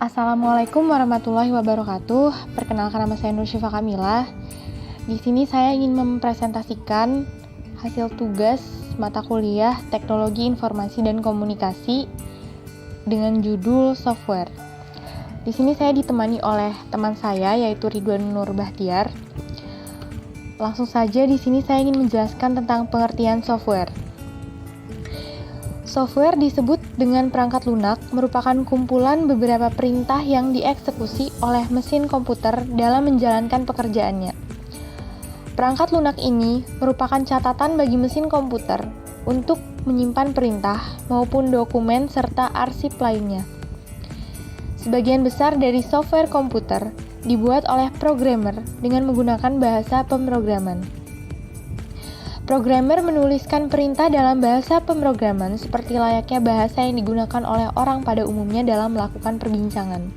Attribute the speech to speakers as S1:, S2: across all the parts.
S1: Assalamualaikum warahmatullahi wabarakatuh. Perkenalkan, nama saya Nur Syifa Kamila. Di sini saya ingin mempresentasikan hasil tugas mata kuliah Teknologi Informasi dan Komunikasi dengan judul Software. Di sini saya ditemani oleh teman saya yaitu Ridwan Nur Bahtiar. Langsung saja di sini saya ingin menjelaskan tentang pengertian software. Software disebut dengan perangkat lunak merupakan kumpulan beberapa perintah yang dieksekusi oleh mesin komputer dalam menjalankan pekerjaannya. Perangkat lunak ini merupakan catatan bagi mesin komputer untuk menyimpan perintah maupun dokumen serta arsip lainnya. Sebagian besar dari software komputer dibuat oleh programmer dengan menggunakan bahasa pemrograman. Programmer menuliskan perintah dalam bahasa pemrograman seperti layaknya bahasa yang digunakan oleh orang pada umumnya dalam melakukan perbincangan.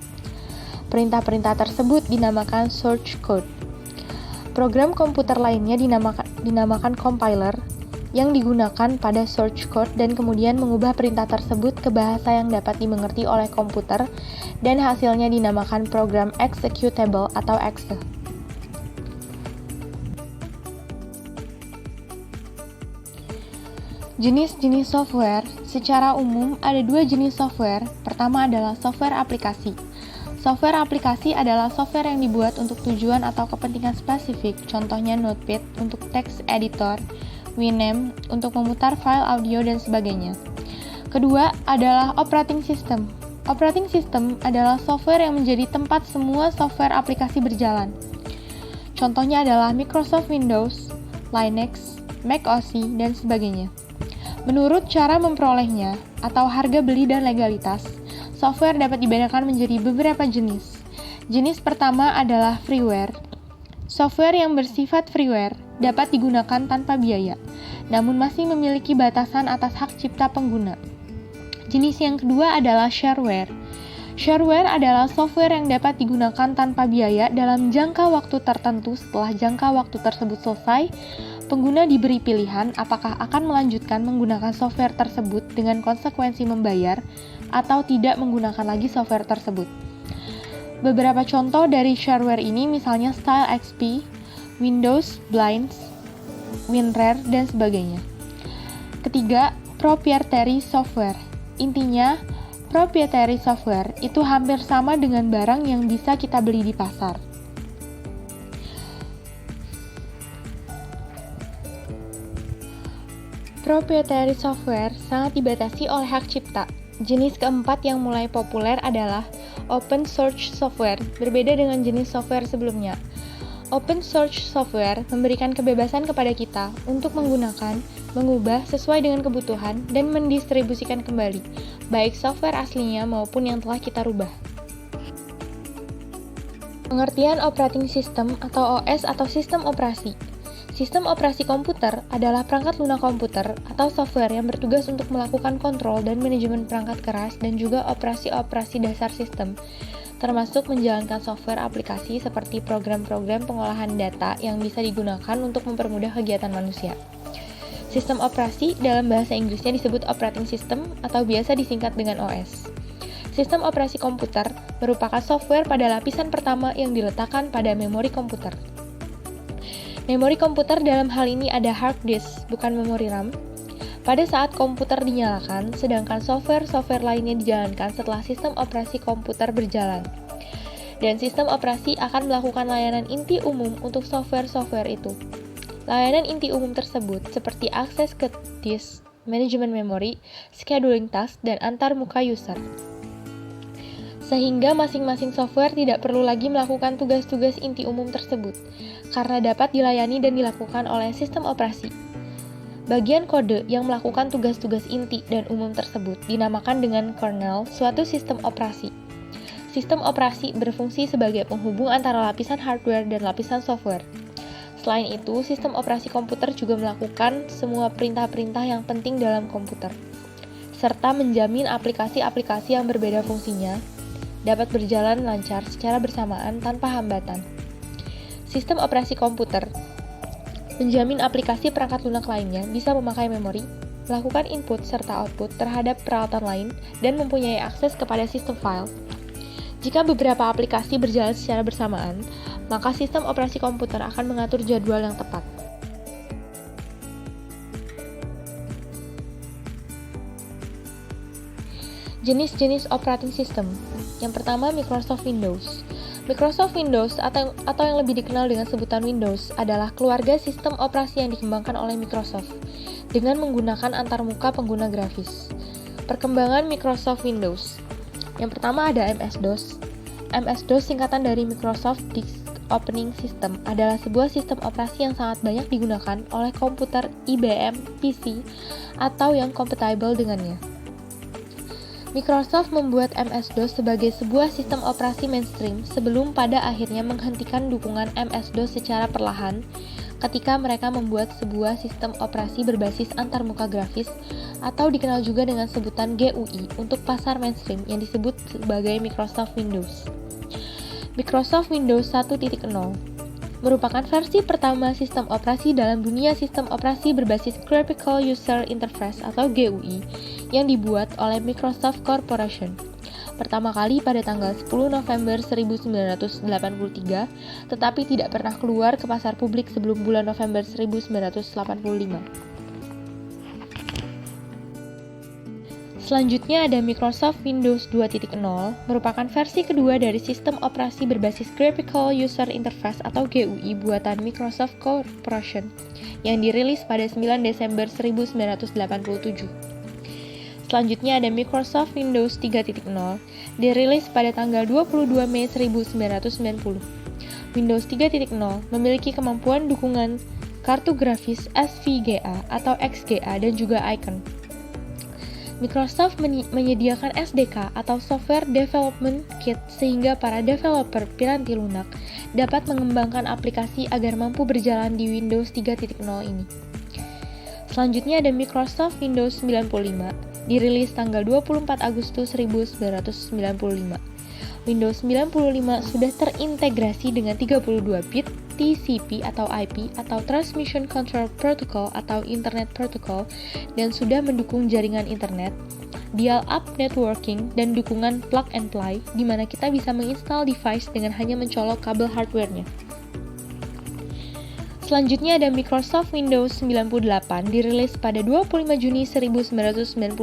S1: Perintah-perintah tersebut dinamakan source code. Program komputer lainnya dinamakan compiler yang digunakan pada source code dan kemudian mengubah perintah tersebut ke bahasa yang dapat dimengerti oleh komputer dan hasilnya dinamakan program executable atau exe. Jenis-jenis software, secara umum ada dua jenis software. Pertama adalah software aplikasi. Software aplikasi adalah software yang dibuat untuk tujuan atau kepentingan spesifik, contohnya Notepad untuk text editor, Winamp untuk memutar file audio dan sebagainya. Kedua adalah operating system. Operating system adalah software yang menjadi tempat semua software aplikasi berjalan. Contohnya adalah Microsoft Windows, Linux, Mac OS, dan sebagainya. Menurut cara memperolehnya atau harga beli dan legalitas, software dapat dibedakan menjadi beberapa jenis. Jenis pertama adalah freeware. Software yang bersifat freeware dapat digunakan tanpa biaya, namun masih memiliki batasan atas hak cipta pengguna. Jenis yang kedua adalah shareware. Shareware adalah software yang dapat digunakan tanpa biaya dalam jangka waktu tertentu. Setelah jangka waktu tersebut selesai, pengguna diberi pilihan apakah akan melanjutkan menggunakan software tersebut dengan konsekuensi membayar atau tidak menggunakan lagi software tersebut. Beberapa contoh dari shareware ini misalnya StyleXP, Windows Blinds, WinRAR, dan sebagainya. Ketiga, proprietary software. Intinya, proprietary software itu hampir sama dengan barang yang bisa kita beli di pasar. Proprietary software sangat dibatasi oleh hak cipta. Jenis keempat yang mulai populer adalah open source software, berbeda dengan jenis software sebelumnya. Open source software memberikan kebebasan kepada kita untuk menggunakan, mengubah sesuai dengan kebutuhan, dan mendistribusikan kembali, baik software aslinya maupun yang telah kita rubah. Pengertian operating system atau OS atau sistem operasi. Sistem operasi komputer adalah perangkat lunak komputer atau software yang bertugas untuk melakukan kontrol dan manajemen perangkat keras dan juga operasi-operasi dasar sistem, termasuk menjalankan software aplikasi seperti program-program pengolahan data yang bisa digunakan untuk mempermudah kegiatan manusia. Sistem operasi dalam bahasa Inggrisnya disebut operating system atau biasa disingkat dengan OS. Sistem operasi komputer merupakan software pada lapisan pertama yang diletakkan pada memori komputer. Memori komputer dalam hal ini ada hard disk, bukan memori RAM. Pada saat komputer dinyalakan, sedangkan software-software lainnya dijalankan setelah sistem operasi komputer berjalan. Dan sistem operasi akan melakukan layanan inti umum untuk software-software itu. Layanan inti umum tersebut seperti akses ke disk, manajemen memori, scheduling task, dan antar muka user. Sehingga masing-masing software tidak perlu lagi melakukan tugas-tugas inti umum tersebut, karena dapat dilayani dan dilakukan oleh sistem operasi. Bagian kode yang melakukan tugas-tugas inti dan umum tersebut dinamakan dengan kernel suatu sistem operasi. Sistem operasi berfungsi sebagai penghubung antara lapisan hardware dan lapisan software. Selain itu, sistem operasi komputer juga melakukan semua perintah-perintah yang penting dalam komputer, serta menjamin aplikasi-aplikasi yang berbeda fungsinya dapat berjalan lancar secara bersamaan tanpa hambatan. Sistem operasi komputer menjamin aplikasi perangkat lunak lainnya bisa memakai memori, melakukan input serta output terhadap peralatan lain, dan mempunyai akses kepada sistem file. Jika beberapa aplikasi berjalan secara bersamaan, maka sistem operasi komputer akan mengatur jadwal yang tepat. Jenis-jenis operating system. Yang pertama, Microsoft Windows. Microsoft Windows atau yang lebih dikenal dengan sebutan Windows adalah keluarga sistem operasi yang dikembangkan oleh Microsoft dengan menggunakan antarmuka pengguna grafis. Perkembangan Microsoft Windows. Yang pertama ada MS-DOS. MS-DOS singkatan dari Microsoft Disk Opening System adalah sebuah sistem operasi yang sangat banyak digunakan oleh komputer IBM PC atau yang kompatibel dengannya. Microsoft membuat MS-DOS sebagai sebuah sistem operasi mainstream sebelum pada akhirnya menghentikan dukungan MS-DOS secara perlahan ketika mereka membuat sebuah sistem operasi berbasis antarmuka grafis atau dikenal juga dengan sebutan GUI untuk pasar mainstream yang disebut sebagai Microsoft Windows. Microsoft Windows 1.0 merupakan versi pertama sistem operasi dalam dunia sistem operasi berbasis Graphical User Interface atau GUI yang dibuat oleh Microsoft Corporation. Pertama kali pada tanggal 10 November 1983, tetapi tidak pernah keluar ke pasar publik sebelum bulan November 1985. Selanjutnya ada Microsoft Windows 2.0, merupakan versi kedua dari sistem operasi berbasis Graphical User Interface atau GUI buatan Microsoft Corporation yang dirilis pada 9 Desember 1987. Selanjutnya ada Microsoft Windows 3.0, dirilis pada tanggal 22 Mei 1990. Windows 3.0 memiliki kemampuan dukungan kartu grafis SVGA atau XGA dan juga icon. Microsoft menyediakan SDK atau Software Development Kit sehingga para developer piranti lunak dapat mengembangkan aplikasi agar mampu berjalan di Windows 3.0 ini. Selanjutnya ada Microsoft Windows 95, dirilis tanggal 24 Agustus 1995. Windows 95 sudah terintegrasi dengan 32-bit TCP atau IP atau Transmission Control Protocol atau Internet Protocol dan sudah mendukung jaringan internet, dial-up networking, dan dukungan plug and play di mana kita bisa menginstal device dengan hanya mencolok kabel hardware-nya. Selanjutnya ada Microsoft Windows 98, dirilis pada 25 Juni 1998.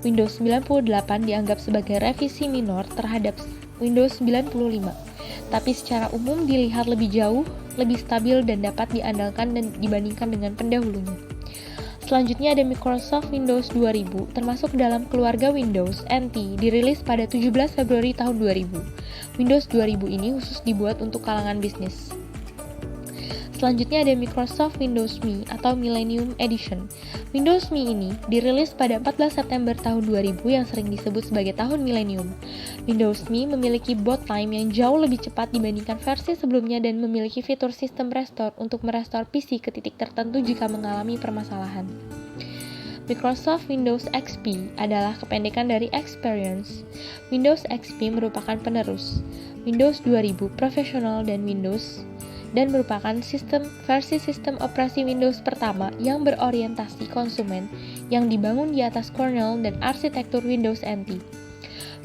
S1: Windows 98 dianggap sebagai revisi minor terhadap Windows 95, tapi secara umum dilihat lebih jauh, lebih stabil dan dapat diandalkan dan dibandingkan dengan pendahulunya. Selanjutnya ada Microsoft Windows 2000, termasuk dalam keluarga Windows NT, dirilis pada 17 Februari tahun 2000. Windows 2000 ini khusus dibuat untuk kalangan bisnis. Selanjutnya ada Microsoft Windows Me atau Millennium Edition. Windows Me ini dirilis pada 14 September tahun 2000 yang sering disebut sebagai tahun milenium. Windows Me memiliki boot time yang jauh lebih cepat dibandingkan versi sebelumnya dan memiliki fitur sistem restore untuk merestore PC ke titik tertentu jika mengalami permasalahan. Microsoft Windows XP adalah kependekan dari Experience. Windows XP merupakan penerus Windows 2000 Professional dan merupakan versi sistem operasi Windows pertama yang berorientasi konsumen yang dibangun di atas kernel dan arsitektur Windows NT.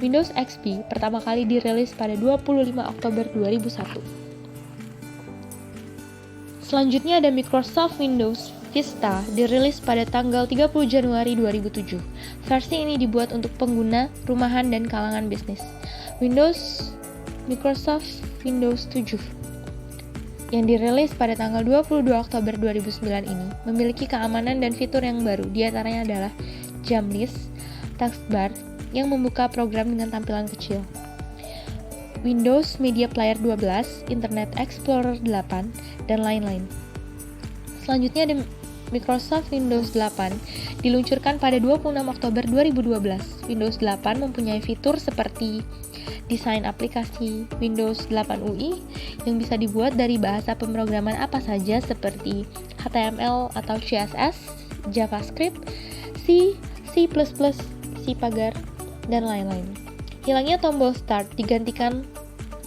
S1: Windows XP pertama kali dirilis pada 25 Oktober 2001. Selanjutnya ada Microsoft Windows Vista, dirilis pada tanggal 30 Januari 2007. Versi ini dibuat untuk pengguna rumahan dan kalangan bisnis. Microsoft Windows 7 yang dirilis pada tanggal 22 Oktober 2009 ini memiliki keamanan dan fitur yang baru, diantaranya adalah jam list, taskbar yang membuka program dengan tampilan kecil, Windows Media Player 12, Internet Explorer 8, dan lain-lain. Selanjutnya ada Microsoft Windows 8 diluncurkan pada 26 Oktober 2012. Windows 8 mempunyai fitur seperti desain aplikasi Windows 8 UI yang bisa dibuat dari bahasa pemrograman apa saja seperti HTML atau CSS, JavaScript, C, C++, C pagar, dan lain-lain. Hilangnya tombol Start digantikan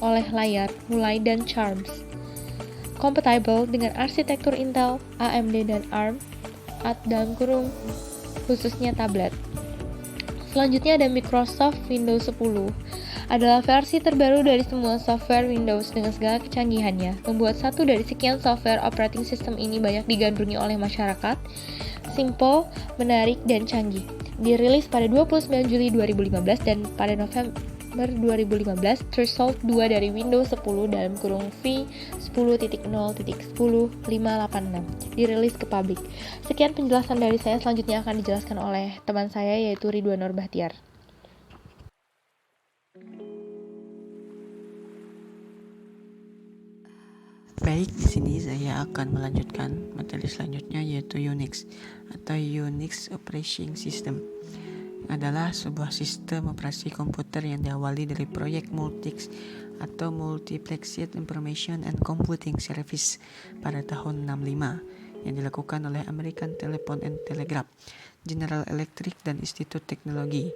S1: oleh layar mulai dan Charms. Compatible dengan arsitektur Intel, AMD, dan ARM, khususnya tablet. Selanjutnya ada Microsoft Windows 10. Adalah versi terbaru dari semua software Windows dengan segala kecanggihannya. Membuat satu dari sekian software operating system ini banyak digandrungi oleh masyarakat. Simple, menarik, dan canggih. Dirilis pada 29 Juli 2015 dan pada November 2015 Threshold 2 dari Windows 10 V 10.0.10.586 dirilis ke publik. Sekian penjelasan dari saya, selanjutnya akan dijelaskan oleh teman saya yaitu Ridwan Nur Bahtiar.
S2: Baik, di sini saya akan melanjutkan materi selanjutnya yaitu Unix atau Unix Operating System. Adalah sebuah sistem operasi komputer yang diawali dari proyek Multics atau Multiplexed Information and Computing Service pada tahun 65 yang dilakukan oleh American Telephone and Telegraph, General Electric dan Institut Teknologi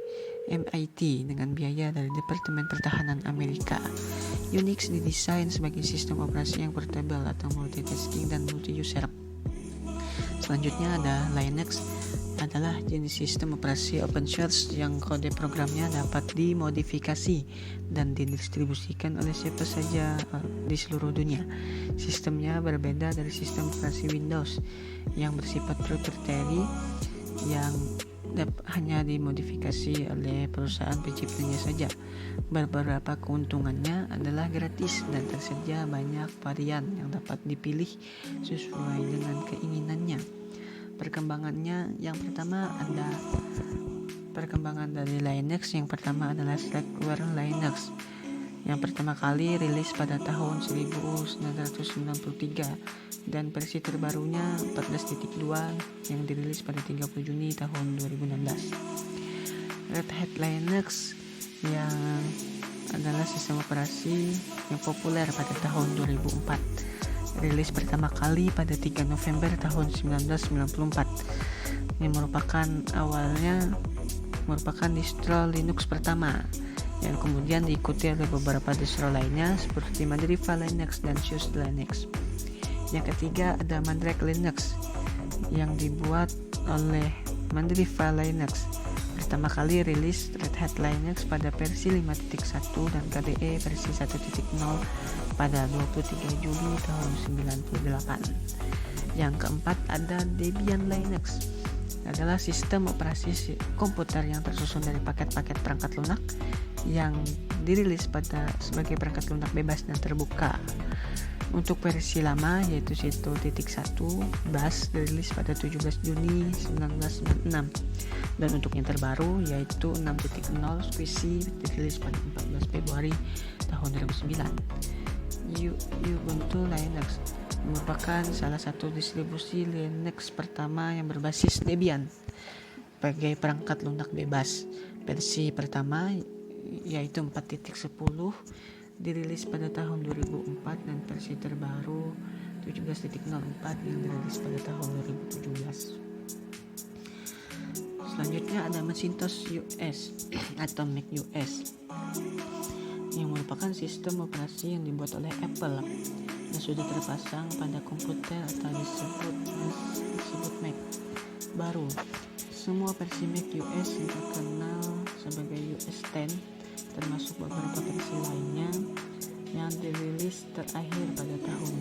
S2: MIT dengan biaya dari Departemen Pertahanan Amerika. Unix didesain sebagai sistem operasi yang portable atau multitasking dan multi-user. Selanjutnya ada Linux, adalah jenis sistem operasi open source yang kode programnya dapat dimodifikasi dan didistribusikan oleh siapa saja di seluruh dunia. Sistemnya berbeda dari sistem operasi Windows yang bersifat proprietary yang hanya dimodifikasi oleh perusahaan penciptanya saja. Beberapa keuntungannya adalah gratis dan tersedia banyak varian yang dapat dipilih sesuai dengan keinginannya. Perkembangannya, yang pertama ada perkembangan dari Linux. Yang pertama adalah Slackware Linux yang pertama kali rilis pada tahun 1993 dan versi terbarunya 14.2 yang dirilis pada 30 Juni tahun 2016. Red Hat Linux yang adalah sistem operasi yang populer pada tahun 2004. Rilis pertama kali pada 3 November tahun 1994 yang merupakan distro Linux pertama yang kemudian diikuti oleh beberapa distro lainnya seperti Mandriva Linux dan SUSE Linux. Yang ketiga ada Mandrake Linux yang dibuat oleh Mandriva Linux. Pertama kali rilis Red Hat Linux pada versi 5.1 dan KDE versi 1.0 pada 23 Juli tahun 98. Yang keempat ada Debian Linux, adalah sistem operasi komputer yang tersusun dari paket-paket perangkat lunak yang dirilis sebagai perangkat lunak bebas dan terbuka. Untuk versi lama yaitu 1.1 BAS dirilis pada 17 Juni 1996 dan untuk yang terbaru yaitu 6.0 Squishy dirilis pada 14 Februari tahun 2009. Ubuntu Linux merupakan salah satu distribusi Linux pertama yang berbasis Debian sebagai perangkat lunak bebas. Versi pertama yaitu 4.10 dirilis pada tahun 2004 dan versi terbaru 17.04 yang dirilis pada tahun 2017. Selanjutnya ada Macintosh US atau Mac US yang merupakan sistem operasi yang dibuat oleh Apple yang sudah terpasang pada komputer atau disebut Mac baru. Semua versi Mac US yang terkenal sebagai US 10 termasuk beberapa versi lainnya yang dirilis terakhir pada tahun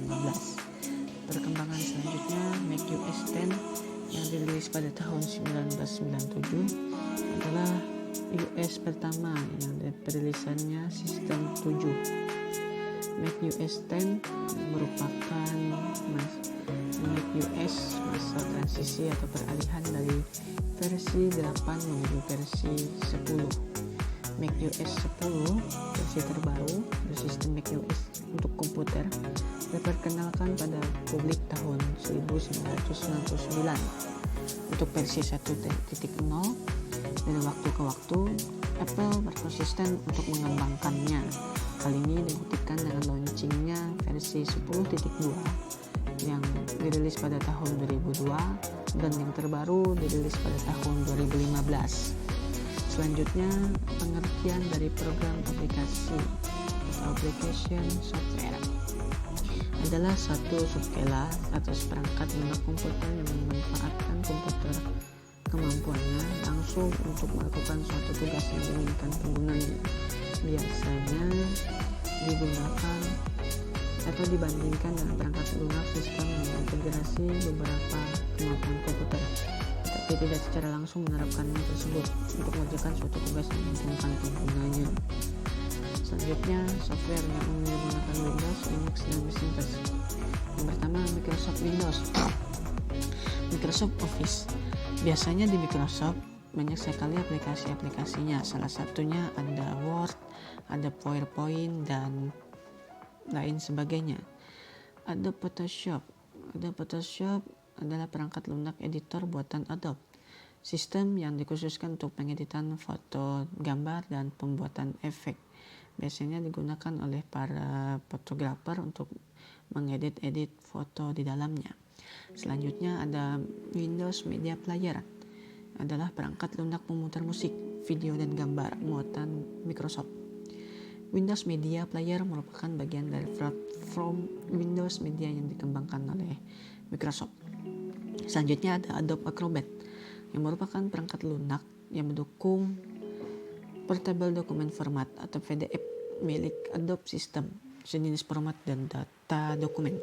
S2: 2015. Perkembangan selanjutnya Mac US 10 yang dirilis pada tahun 1997 adalah US pertama yang perilisannya sistem 7. Mac US 10 merupakan Mac US masa transisi atau peralihan dari versi 8 menuju versi 10. Mac US 10 versi terbaru bersistem Mac US untuk komputer diperkenalkan pada publik tahun 1999. Untuk versi 1.0 dari waktu ke waktu Apple berkonsisten untuk mengembangkannya. Kali ini dibuktikan dengan launchingnya versi 10.2 yang dirilis pada tahun 2002 dan yang terbaru dirilis pada tahun 2015. Selanjutnya, pengertian dari program aplikasi atau application software adalah suatu subskala atau seperangkat lunak komputer yang memanfaatkan komputer kemampuannya langsung untuk melakukan suatu tugas yang diinginkan penggunanya. Biasanya digunakan atau dibandingkan dengan perangkat lunak sistem yang mengintegrasi beberapa kemampuan komputer, tapi tidak secara langsung menerapkannya tersebut untuk mengerjakan suatu tugas yang menguntungkan penggunanya. Selanjutnya, software yang menggunakan Windows, Linux, dan Macintosh. Yang pertama, Microsoft Windows. Microsoft Office. Biasanya di Microsoft banyak sekali aplikasi-aplikasinya. Salah satunya ada Word, ada PowerPoint, dan lain sebagainya. Ada Photoshop. Photoshop adalah perangkat lunak editor buatan Adobe. Sistem yang dikhususkan untuk pengeditan foto, gambar, dan pembuatan efek. Biasanya digunakan oleh para fotografer untuk mengedit foto di dalamnya. Selanjutnya ada Windows Media Player. Adalah perangkat lunak pemutar musik, video, dan gambar muatan Microsoft. Windows Media Player merupakan bagian dari platform Windows Media yang dikembangkan oleh Microsoft. Selanjutnya ada Adobe Acrobat, yang merupakan perangkat lunak yang mendukung Portable Document Format atau PDF milik Adobe System, sejenis format dan data dokumen.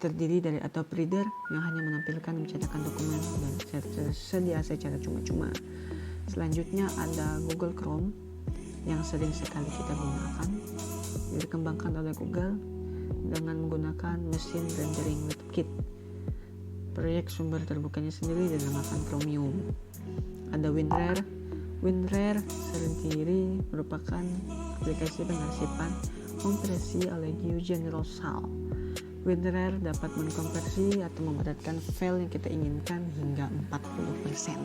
S2: Terdiri dari Adobe Reader yang hanya menampilkan mencetakan dokumen dan tersedia secara cuma-cuma. Selanjutnya ada Google Chrome yang sering sekali kita gunakan, dikembangkan oleh Google dengan menggunakan mesin rendering WebKit. Proyek sumber terbukanya sendiri dinamakan Chromium. Ada WinRAR. WinRAR sendiri merupakan aplikasi pengarsipan kompresi oleh GNU Universal. WinRAR dapat mengkonversi atau memadatkan file yang kita inginkan hingga 40%.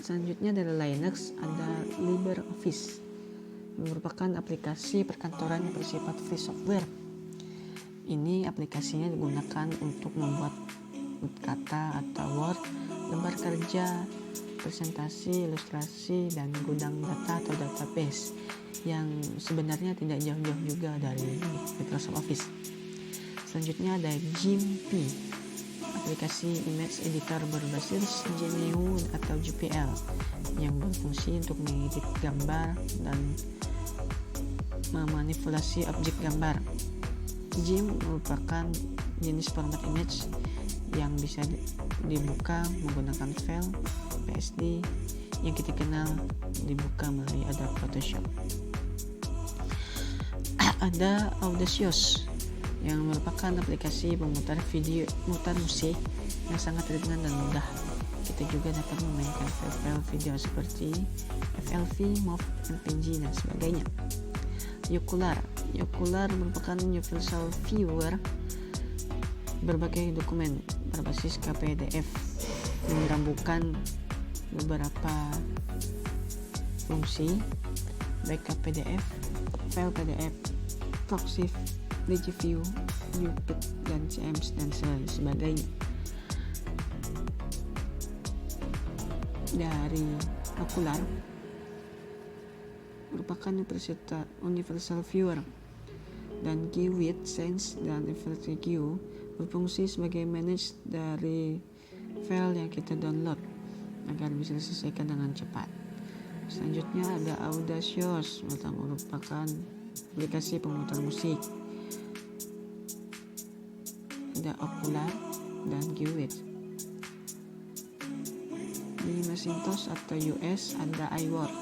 S2: Selanjutnya dari Linux ada LibreOffice, merupakan aplikasi perkantoran yang bersifat free software. Ini aplikasinya digunakan untuk membuat kata atau Word, lembar kerja, presentasi, ilustrasi, dan gudang data atau database yang sebenarnya tidak jauh-jauh juga dari Microsoft Office. Selanjutnya ada GIMP, aplikasi image editor berbasis GNU atau GPL yang berfungsi untuk mengedit gambar dan memanipulasi objek gambar. GIMP merupakan jenis format image yang bisa dibuka menggunakan file PSD yang kita kenal dibuka melalui Adobe Photoshop. Ada Audacious yang merupakan aplikasi pemutar video, mutar musik yang sangat ringan dan mudah. Kita juga dapat memainkan file video seperti FLV, MOV, MPG, dan sebagainya. Yokular merupakan universal viewer berbagai dokumen berbasis KPDF yang menggabungkan beberapa fungsi baik KPDF, file PDF, Proxif, DigiView, UPIT, dan CMS dan sebagainya. Dari Okular merupakan universal viewer, dan Kiwit Sense dan FLQ berfungsi sebagai manage dari file yang kita download agar bisa diselesaikan dengan cepat. Selanjutnya ada Audacious, merupakan aplikasi pemutar musik. Ada Okular dan Kiwit. Di Macintosh atau US ada iWork,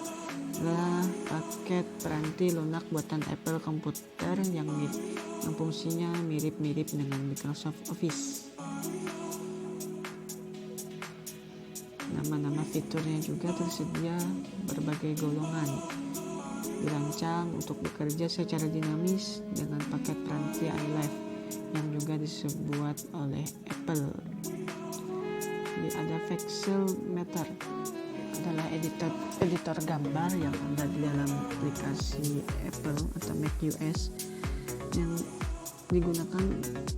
S2: adalah paket peranti lunak buatan Apple komputer yang fungsinya mirip-mirip dengan Microsoft Office. Nama-nama fiturnya juga tersedia berbagai golongan, dirancang untuk bekerja secara dinamis dengan paket peranti iLife yang juga dibuat oleh Apple. Ada Pixelmator, adalah editor gambar yang ada di dalam aplikasi Apple atau macOS yang digunakan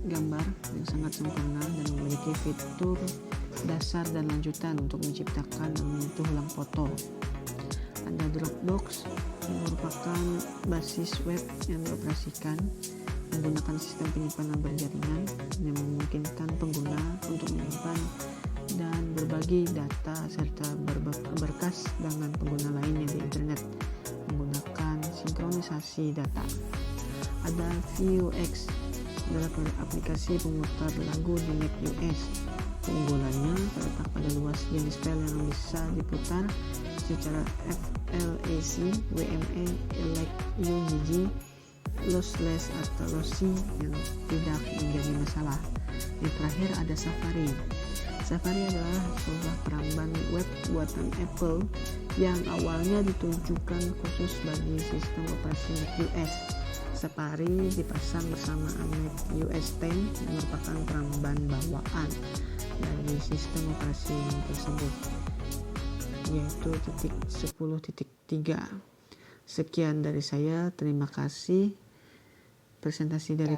S2: gambar yang sangat sempurna dan memiliki fitur dasar dan lanjutan untuk menciptakan dan menyentuh ulang foto. Ada Dropbox yang merupakan basis web yang dioperasikan menggunakan sistem penyimpanan berjaringan yang memungkinkan pengguna untuk menyimpan dan berbagi data serta berkas dengan pengguna lainnya di internet menggunakan sinkronisasi data. Ada Vuex adalah aplikasi pemutar lagu di macOS. Keunggulannya terletak pada luas jenis file yang bisa diputar secara FLAC, WMA, UGG, lossless atau lossy yang tidak menjadi masalah. Yang terakhir ada Safari. Safari adalah sebuah peramban web buatan Apple yang awalnya ditujukan khusus bagi sistem operasi macOS. Safari dipasang bersama macOS 10 yang merupakan peramban bawaan dari sistem operasi tersebut, yaitu 10.3. Sekian dari saya, terima kasih. Presentasi dari